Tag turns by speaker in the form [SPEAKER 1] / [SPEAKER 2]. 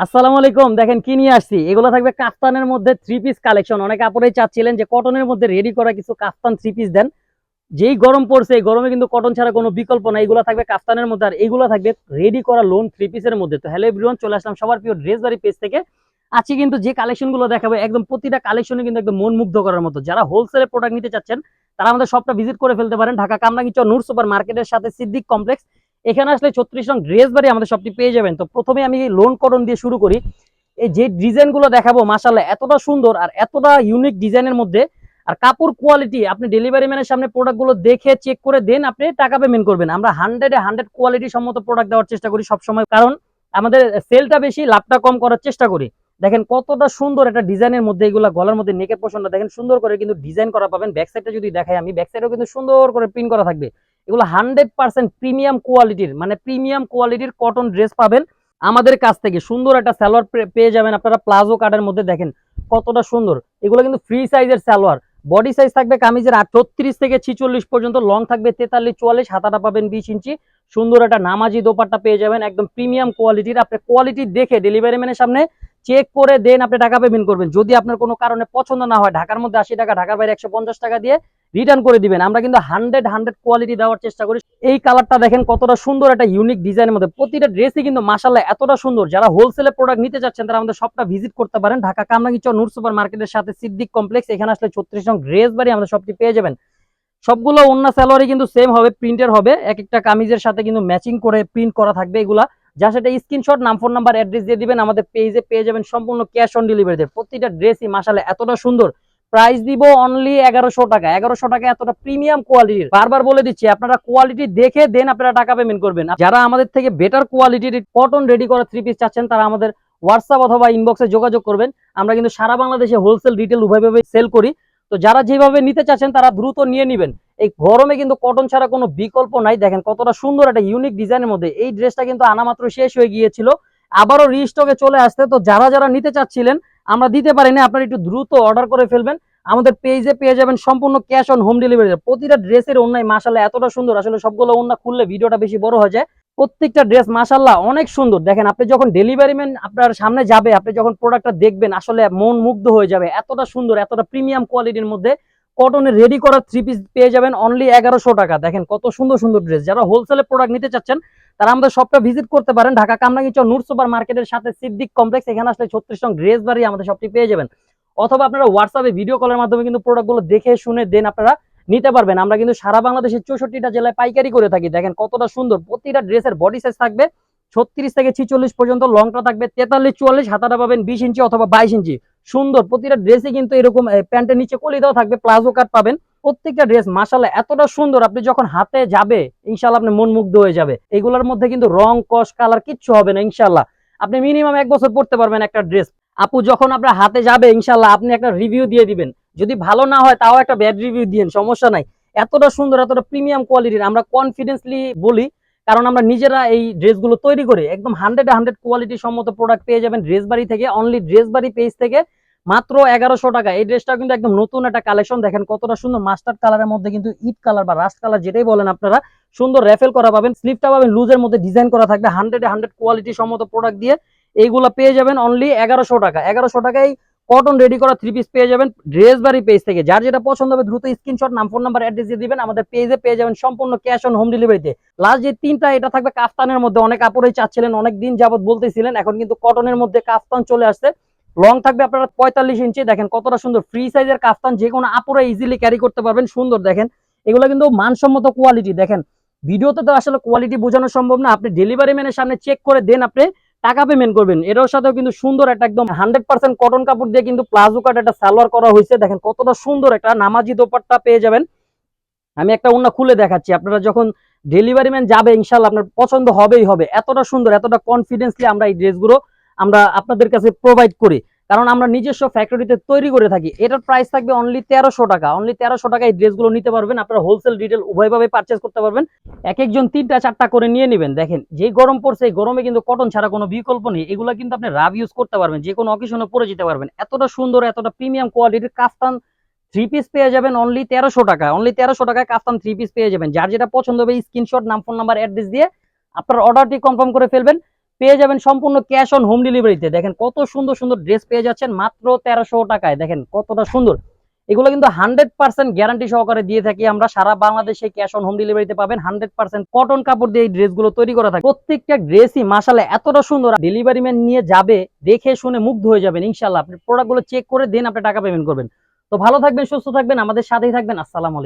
[SPEAKER 1] আসসালামু আলাইকুম। দেখেন কি নিয়ে আসছি, এগুলো থাকবে কাফতানের মধ্যে থ্রি পিস কালেকশন। অনেকে আপুরাই চাচ্ছিলেন যে কটনের মধ্যে রেডি করা কিছু কাফতান থ্রি পিস দেন। যেই গরম পড়ছে, এই গরমে কিন্তু কটন ছাড়া কোনো বিকল্প নাই। এগুলো থাকবে কাফতানের মধ্যে, আর এগুলো থাকবে রেডি করা লোন থ্রি পিসের মধ্যে। তো হ্যালো এভরিওয়ান, চলে আসলাম সবার প্রিয় ড্রেস বাড়ি পেজ থেকে। আজকে কিন্তু যে কালেকশন গুলো দেখাবো, একদম প্রতিটা কালেকশনে কিন্তু একদম মন মুগ্ধ করার মতো। যারা হোলসেলে প্রোডাক্ট নিতে চাচ্ছেন, তারা আমাদের শপটা ভিজিট করে ফেলতে পারেন। ঢাকা কামরাঙ্গীর চর নূর সুপার মার্কেটের সাথে সিদ্দিক কমপ্লেক্স। এখানে আসলে 36 নং ড্রেস বাড়ি আমাদের শপটি পেয়ে যাবেন। তো প্রথমে আমি লোন কটন দিয়ে শুরু করি। এই যে ডিজাইন গুলো দেখাবো, মাশাআল্লাহ এতটা সুন্দর আর এতটা ইউনিক ডিজাইনের মধ্যে। আর কাপড় কোয়ালিটি, আপনি ডেলিভারি ম্যানের সামনে প্রোডাক্ট গুলো দেখে চেক করে দেন আপনি টাকা পেমেন্ট করবেন। আমরা 100-100 কোয়ালিটি সম্মত প্রোডাক্ট দেওয়ার চেষ্টা করি সবসময়, কারণ আমাদের সেলটা বেশি, লাভটা কম করার চেষ্টা করি। দেখেন কতটা সুন্দর একটা ডিজাইনের মধ্যে, এগুলা গলার মধ্যে নেকের পোর্শনটা দেখেন সুন্দর করে কিন্তু ডিজাইন করা পাবেন। ব্যাক সাইডটা যদি দেখাই আমি, ব্যাক সাইডেও কিন্তু সুন্দর করে প্রিন্ট করা থাকবে। এগুলো 100% প্রিমিয়াম কোয়ালিটির, মানে প্রিমিয়াম কোয়ালিটির কটন ড্রেস পাবেন আমাদের কাছ থেকে। সুন্দর একটা সালোয়ার পেয়ে যাবেন আপনারা প্লাজো কাটের মধ্যে। দেখেন কতটা সুন্দর, এগুলো কিন্তু ফ্রি সাইজের সালোয়ার। বডি সাইজ থাকবে কামিজের 36 থেকে 46 পর্যন্ত, লং থাকবে 43-44, হাতাটা পাবেন 20 ইঞ্চি। সুন্দর একটা নামাজি দোপাট্টা পেয়ে যাবেন, একদম প্রিমিয়াম কোয়ালিটির। আপনি কোয়ালিটি দেখে ডেলিভারি ম্যানের সামনে চেক করে দেন আপনি টাকা পেমেন্ট করবেন। যদি আপনার কোনো কারণে পছন্দ না হয়, ঢাকার মধ্যে 80 টাকা, ঢাকার বাইরে 150 টাকা দিয়ে রিটার্ন করে দিবেন। আমরা কিন্তু 100 কোয়ালিটি দেওয়ার চেষ্টা করি। এই কালারটা দেখেন কতটা সুন্দর, একটা ইউনিক ডিজাইনের মধ্যে। প্রতিটা ড্রেসই কিন্তু মাশাআল্লাহ এতটা সুন্দর। যারা হোলসেলে প্রোডাক্ট নিতে চাচ্ছেন, তারা আমাদের শপটা ভিজিট করতে পারেন। ঢাকা কামরাঙ্গীর চর নূর সুপার মার্কেটের সাথে সিদ্দিক কমপ্লেক্স। এখানে আসলে 36 নং ড্রেস বাড়ি আমাদের শপটি পেয়ে যাবেন। সবগুলো ওন্না সালোয়ারই কিন্তু সেম হবে, প্রিন্টের হবে। এক একটা কামিজের সাথে কিন্তু ম্যাচিং করে প্রিন্ট করা থাকবে এগুলা। যা সেটা স্ক্রিনশট, নাম, ফোন নাম্বার, অ্যাড্রেস দিয়ে দিবেন। আমাদের পেজে পেয়ে যাবেন সম্পূর্ণ ক্যাশ অন ডেলিভারিতে। প্রতিটা ড্রেসই মাশাআল্লাহ এতটা সুন্দর। প্রাইস দিব অনলি 1100 টাকা। 1100 টাকা এতটা প্রিমিয়াম কোয়ালিটির। বারবার বলে দিচ্ছি, আপনারা কোয়ালিটি দেখে দেন আপনারা টাকা পেমেন্ট করবেন। যারা আমাদের থেকে বেটার কোয়ালিটির কটন রেডি করা থ্রি পিস চাচ্ছেন, তারা আমাদের হোয়াটসঅ্যাপ অথবা ইনবক্সে যোগাযোগ করবেন। আমরা কিন্তু সারা বাংলাদেশে হোলসেল রিটেল উভয়ভাবে সেল করি। তো যারা যেভাবে নিতে চাচ্ছেন, তারা দ্রুত নিয়ে নেবেন। এই গরমে কিন্তু কটন ছাড়া কোনো বিকল্প নাই। দেখেন কতটা সুন্দর একটা ইউনিক ডিজাইনের মধ্যে। এই ড্রেসটা কিন্তু আনা মাত্র শেষ হয়ে গিয়েছিল, আবারও রিস্টকে চলে আসতে। তো যারা যারা নিতে চাচ্ছিলেন, আমরা দিতে পারিনি, আপনারা একটু দ্রুত অর্ডার করে ফেলবেন। আমাদের পেজে পেয়ে যাবেন সম্পূর্ণ ক্যাশ অন হোম ডেলিভারি। প্রতিটা ড্রেসের ওন্নাই মাশাআল্লাহ এতটা সুন্দর, আসলে সবগুলো ওন্না খুললে ভিডিওটা বেশি বড় হয়ে যায়। প্রত্যেকটা ড্রেস মাশাআল্লাহ অনেক সুন্দর। দেখেন আপনি যখন ডেলিভারি ম্যান আপনার সামনে যাবে, আপনি যখন প্রোডাক্টটা দেখবেন, আসলে মন মুগ্ধ হয়ে যাবে। এতটা সুন্দর, এতটা প্রিমিয়াম কোয়ালিটির মধ্যে কটনের রেডি করা থ্রি পিস পেয়ে যাবেন অনলি 1100 টাকা। দেখেন কত সুন্দর সুন্দর ড্রেস। যারা হোলসেলে প্রোডাক্ট নিতে চাচ্ছেন, তারা আমাদের শপটা ভিজিট করতে পারেন। ঢাকা কামরাঙ্গীর চর নূর সুপার মার্কেটের সাথে সিদ্দিক কমপ্লেক্স। এখানে আসলে 36 নং ড্রেস বাড়ি আমাদের শপটি পেয়ে যাবেন। অথবা আপনারা হোয়াটসঅ্যাপে ভিডিও কলের মাধ্যমে কিন্তু প্রোডাক্টগুলো দেখে শুনে দেন আপনারা নিতে পারবেন। আমরা কিন্তু সারা বাংলাদেশের 64টা জেলায় পাইকারি করে থাকি। দেখেন কতটা সুন্দর, প্রতিটা ড্রেসের বডি সাইজ থাকবে 36 থেকে 46 পর্যন্ত, লংটা থাকবে 43-44, হাতাটা পাবেন 20 ইঞ্চি অথবা 22 ইঞ্চি। সুন্দর প্রতিটা ড্রেসে কিন্তু এরকম প্যান্টের নিচে কলি দেওয়া থাকবে, প্লাজো কাট পাবেন। প্রত্যেকটা ড্রেস মাশাআল্লাহ এতটা সুন্দর, আপনি যখন হাতে যাবে ইনশাআল্লাহ আপনি মন মুগ্ধ হয়ে যাবে। এগুলোর মধ্যে কিন্তু রং, কস, কালার কিচ্ছু হবে না ইনশাআল্লাহ। আপনি মিনিমাম 1 বছর পড়তে পারবেন একটা ড্রেস। আপু যখন আপনার হাতে যাবে ইনশাআল্লাহ আপনি একটা রিভিউ দিয়ে দিবেন। যদি ভালো না হয় তাও একটা ব্যাড রিভিউ দিন, সমস্যা নাই। এতটা সুন্দর, এতটা প্রিমিয়াম কোয়ালিটির, আমরা কনফিডেন্সলি বলি, কারণ আমরা নিজেরা এই ড্রেসগুলো তৈরি করে একদম 100 কোয়ালিটি সম্মত প্রোডাক্ট পেয়ে যাবেন ড্রেস বাড়ি থেকে। অনলি ড্রেস বাড়ি পেজ থেকে মাত্র 1100 টাকা। এই ড্রেসটা কিন্তু একদম নতুন একটা কালেকশন। দেখেন কতটা সুন্দর, মাস্টার্ড কালারের মধ্যে কিন্তু ইট কালার বা রাস্ট কালার যেটাই বলেন আপনারা, সুন্দর রেফেল করা পাবেন। স্লিপটা পাবেন লুজের মধ্যে ডিজাইন করা থাকবে। 100 কোয়ালিটি সম্মত প্রোডাক্ট দিয়ে এইগুলা পেয়ে যাবেন অনলি 1100 টাকা। 1100 টাকায় কটন রেডি করা থ্রি পিস পেয়ে যাবেন ড্রেস বাড়ি পেজ থেকে। যার যেটা পছন্দ হবে দ্রুত স্ক্রিনশট, নাম, ফোন নাম্বার, অ্যাড্রেস দিয়ে দিবেন। আমাদের পেজে পেয়ে যাবেন সম্পূর্ণ ক্যাশ অন হোম ডেলিভারিতে। লাস্ট যে তিনটা, এটা থাকবে কাফতানের মধ্যে। অনেক আপুরাই চাচ্ছিলেন, অনেক দিন যাবত বলতেছিলেন, এখন কিন্তু কটনের মধ্যে কাফতান চলে আসছে। লং থাকবে আপনারা 45 ইঞ্চি। দেখেন কতটা সুন্দর ফ্রি সাইজের কাফতান, যে কোনো আপুরা ইজিলি ক্যারি করতে পারবেন। সুন্দর দেখেন, এগুলো কিন্তু মানসম্মত কোয়ালিটি। দেখেন ভিডিওতে তো আসলে কোয়ালিটি বোঝানো সম্ভব না, আপনি ডেলিভারি ম্যানের সামনে চেক করে দেন আপনি টাকা পেমেন্ট করবেন। এটার সাথেও কিন্তু সুন্দর একটা একদম 100% কটন কাপড় দিয়ে কিন্তু প্লাজো কাট একটা সালোয়ার করা হয়েছে। দেখেন কতটা সুন্দর একটা নামাজি দোপাট্টা পেয়ে যাবেন। আমি একটা ওন্না খুলে দেখাচ্ছি, আপনারা যখন ডেলিভারি ম্যান যাবে ইনশাআল্লাহ আপনার পছন্দ হবেই হবে। এতটা সুন্দর, এতটা কনফিডেন্সলি আমরা এই ড্রেসগুলো আমরা আপনাদের কাছে প্রোভাইড করি, কারণ আমরা নিজস্ব ফ্যাক্টরিতে তৈরি করে থাকি। এটার প্রাইস থাকবে অনলি 1300 টাকা। অনলি 1300 টাকা এই ড্রেসগুলো নিতে পারবেন। আপনারা হোলসেল রিটেল উভয়ভাবে পারচেস করতে পারবেন। এক একজন 3টা 4টা করে নিয়ে নেবেন। দেখেন যে গরম পড়ছে, এই গরমে কিন্তু কটন ছাড়া কোনো বিকল্প নেই। এগুলো কিন্তু আপনি রাব ইউজ করতে পারবেন, যে কোনো অকেশনে পরে যেতে পারবেন। এতটা সুন্দর, এতটা প্রিমিয়াম কোয়ালিটির কাফতান থ্রি পিস পেয়ে যাবেন অনলি 1300 টাকা। অনলি 1300 টাকায় কাফতান থ্রি পিস পেয়ে যাবেন। যার যেটা পছন্দ হবে স্ক্রিনশট, নাম, ফোন নাম্বার, অ্যাড্রেস দিয়ে আপনার অর্ডারটি কনফার্ম করে ফেলবেন। পেয়ে যাবেন সম্পূর্ণ ক্যাশ অন হোম ডেলিভারিতে। দেখেন কত সুন্দর সুন্দর ড্রেস পেয়ে যাচ্ছেন মাত্র 1300 টাকায়। দেখেন কতটা সুন্দর, এগুলো কিন্তু 100% গ্যারান্টি সহকারে দিয়ে থাকি আমরা। সারা বাংলাদেশে ক্যাশ অন হোম ডেলিভারিতে পাবেন। 100% কটন কাপড় দিয়ে এই ড্রেসগুলো তৈরি করা থাকে। প্রত্যেকটা ড্রেসই মাশাআল্লাহ এতটা সুন্দর, ডেলিভারি ম্যান নিয়ে যাবে, দেখে শুনে মুগ্ধ হয়ে যাবেন ইনশাআল্লাহ। আপনি প্রোডাক্টগুলো চেক করে দেন আপনি টাকা পেমেন্ট করবেন। তো ভালো থাকবেন, সুস্থ থাকবেন, আমাদের সাথেই থাকবেন। আসসালামু আলাইকুম।